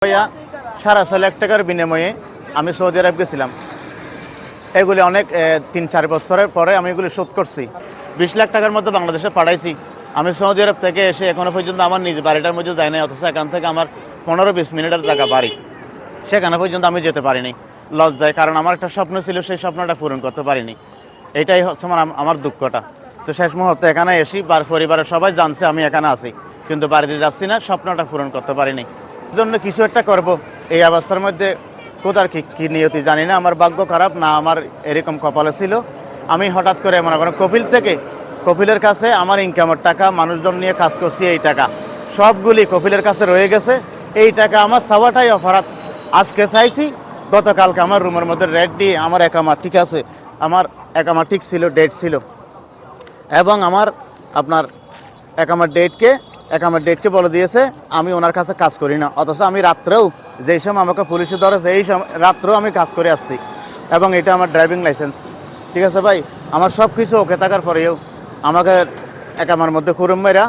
ভাইয়া 6.5 লাখ টাকার বিনিময়ে আমি সৌদি আরব গেছিলাম। এগুলি অনেক 3-4 বছরের পরে আমি এগুলি শোধ করছি। 20 লাখ টাকার মধ্যে বাংলাদেশে পাঠাইছি। আমি সৌদি আরব থেকে এসে এখনো পর্যন্ত আমার নিজ বাড়িটার মধ্যে যাই নাই, অথচ এখান থেকে আমার 15-20 মিনিটের জায়গা বাড়ি, সেখানে পর্যন্ত আমি যেতে পারিনি। লজ্জায়, কারণ আমার একটা স্বপ্ন ছিল, সেই স্বপ্নটা পূরণ করতে পারিনি। এটাই হচ্ছে আমার দুঃখটা। তো শেষ মুহূর্তে এখানে এসি, পরিবারের সবাই জানছে আমি এখানে আছি, কিন্তু বাড়িতে যাচ্ছি না, স্বপ্নটা পূরণ করতে পারিনি। জন্য কিছু একটা করব। এই অবস্থার মধ্যে কোথার কি নিয়তি জানি না, আমার ভাগ্য খারাপ না আমার এরকম কপালে ছিল। আমি হঠাৎ করে মনে করেন কপিলের কাছে আমার ইনকামের টাকা, মানুষজন নিয়ে কাজ করছি, এই টাকা সবগুলি কপিলের কাছে রয়ে গেছে। এই টাকা আমার চাওয়াটাই অপরাধ। আজকে চাইছি, গতকালকে আমার রুমের মধ্যে রেড দিয়ে আমার একামা ঠিক আছে, আমার একামা ঠিক ছিল, ডেট ছিল, এবং আমার আপনার একামার ডেটকে বলে দিয়েছে আমি ওনার কাছে কাজ করি না। অথচ আমি রাত্রেও, যেই সময় আমাকে পুলিশে ধরেছে, এই সময় রাত্রেও আমি কাজ করে আসছি, এবং এটা আমার ড্রাইভিং লাইসেন্স। ঠিক আছে ভাই, আমার সব কিছু ওকে থাকার পরেও আমাকে একামার মধ্যে খুরুম মেরা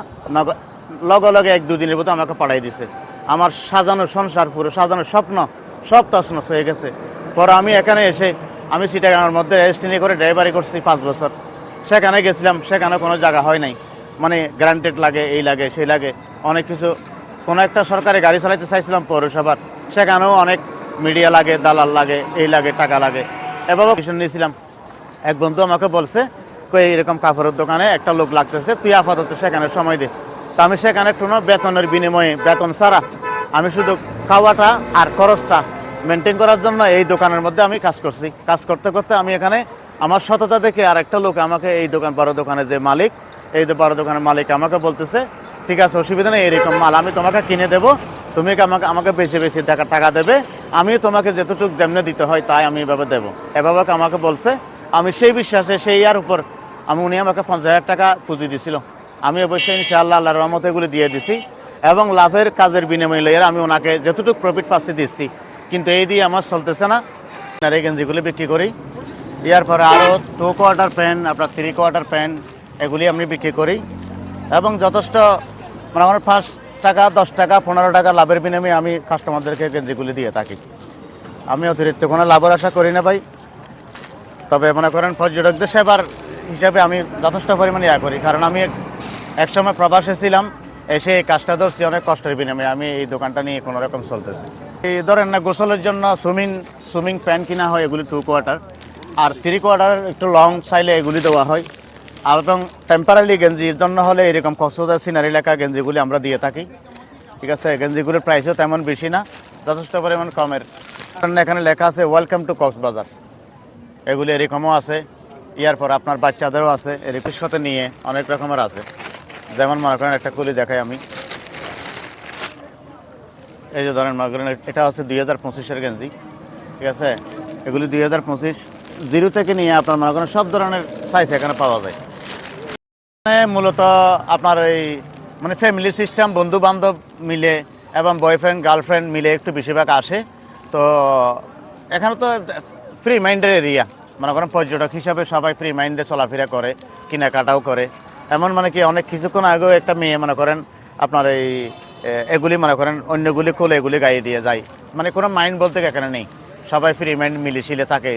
লগে 1-2 দিনের মতো আমাকে পাঠাই দিছে। আমার সাজানো সংসার, পুরো সাজানো স্বপ্ন সব তছনছ হয়ে গেছে। পরে আমি এখানে এসে আমি চিটাগাঙের মধ্যে রেজিস্ট্রি করে ড্রাইভারি করছি 5 বছর। সেখানে গেছিলাম, সেখানে কোনো জায়গা হয় নাই, মানে গ্যারান্টেড লাগে, এই লাগে সেই লাগে অনেক কিছু। কোনো একটা সরকারি গাড়ি চালাইতে চাইছিলাম পৌরসভার, সেখানেও অনেক মিডিয়া লাগে, দালাল লাগে, এই লাগে, টাকা লাগে। এভাবে কিছু নিয়েছিলাম। এক বন্ধু আমাকে বলছে, কই এরকম কাপড়ের দোকানে একটা লোক লাগতেছে, তুই আপাতত সেখানে সময় দে। তা আমি সেখানে কোনো বেতনের বিনিময়ে, বেতন ছাড়া আমি শুধু খাওয়াটা আর খরচটা মেনটেন করার জন্য এই দোকানের মধ্যে আমি কাজ করছি। কাজ করতে করতে আমি এখানে আমার সততা দেখে আর একটা লোক আমাকে, এই বড় দোকানের যে মালিক, এই বড় দোকানের মালিক আমাকে বলতেছে, ঠিক আছে অসুবিধা নেই, এরকম মাল আমি তোমাকে কিনে দেবো, তুমি আমাকে বেশি বেশি টাকা দেবে, আমি তোমাকে যেতটুকু যেমনি দিতে হয় তাই আমি এভাবে দেবো। এভাবে আমাকে বলছে। আমি সেই বিশ্বাসে, সেই ইয়ার উপর উনি আমাকে 50,000 টাকা পুঁজি দিছিল। আমি অবশ্যই ইনশাআল্লাহ আল্লাহর রহমতে এগুলি দিয়ে দিছি, এবং লাভের কাজের বিনিময় লইয়ে আমি ওনাকে যতটুকু প্রফিট পাচ্ছি দিচ্ছি। কিন্তু এই দিয়ে আমার চলতেছে না। আর এই গেঞ্জিগুলি বিক্রি করি। ইয়ার পরে আরও 2 কোয়ার্টার প্যান্ট, আপনার 3 কোয়ার্টার প্যান্ট, এগুলি আমি বিক্রি করি, এবং যথেষ্ট মানে আমার 5 টাকা, 10 টাকা, 15 টাকা লাভের বিনিময়ে আমি কাস্টমারদেরকে গেঞ্জিগুলি দিয়ে থাকি। আমি অতিরিক্ত কোনো লাভের আশা করি না ভাই। তবে মনে করেন পর্যটকদের সেবার হিসাবে আমি যথেষ্ট পরিমাণে করি, কারণ আমি একসময় প্রবাসে ছিলাম, এসে এই কাজটা ধরছি অনেক কষ্টের বিনিময়ে। আমি এই দোকানটা নিয়ে কোনো রকম চলতেছি। এই ধরেন না, গোসলের জন্য সুইমিং প্যান্ট কিনা হয়, এগুলি 2 কোয়ার্টার, আর 3 কোয়ার্টার একটু লং চাইলে এগুলি দেওয়া হয়। আর এবং টেম্পারারি গেঞ্জির জন্য হলে এরকম কক্সবাজার সিনারি লেখা গেঞ্জিগুলি আমরা দিয়ে থাকি। ঠিক আছে, গেঞ্জিগুলির প্রাইসও তেমন বেশি না, যথেষ্ট পরিমাণ কমের। কারণ এখানে লেখা আছে ওয়েলকাম টু কক্সবাজার, এগুলি এরকমও আছে। ইয়ার পর আপনার বাচ্চাদেরও আছে, এরকম সাথে নিয়ে অনেক রকমের আছে। যেমন মনে করেন একটা কুলি দেখাই আমি, এই যে ধরেন মনে করেন এটা হচ্ছে 2025-এর গেঞ্জি। ঠিক আছে, এগুলি 2025, 0 থেকে নিয়ে আপনার মনে করেন সব ধরনের সাইজ এখানে পাওয়া যায়। মূলত আপনার এই মানে ফ্যামিলি সিস্টেম, বন্ধু বান্ধব মিলে এবং বয়ফ্রেন্ড গার্লফ্রেন্ড মিলে একটু বেশিরভাগ আসে। তো এখানে তো ফ্রি মাইন্ডের এরিয়া, মনে করেন পর্যটক হিসাবে সবাই ফ্রি মাইন্ডে চলাফেরা করে, কেনাকাটাও করে। এমন মানে কি অনেক কিছুক্ষণ আগেও একটা মেয়ে মনে করেন আপনার এগুলি মনে করেন অন্যগুলি খুলে এগুলি গায়ে দিয়ে যায়, মানে কোনো মাইন্ড বলতে এখানে নেই, সবাই ফ্রি মাইন্ড মিলিশিলে থাকে।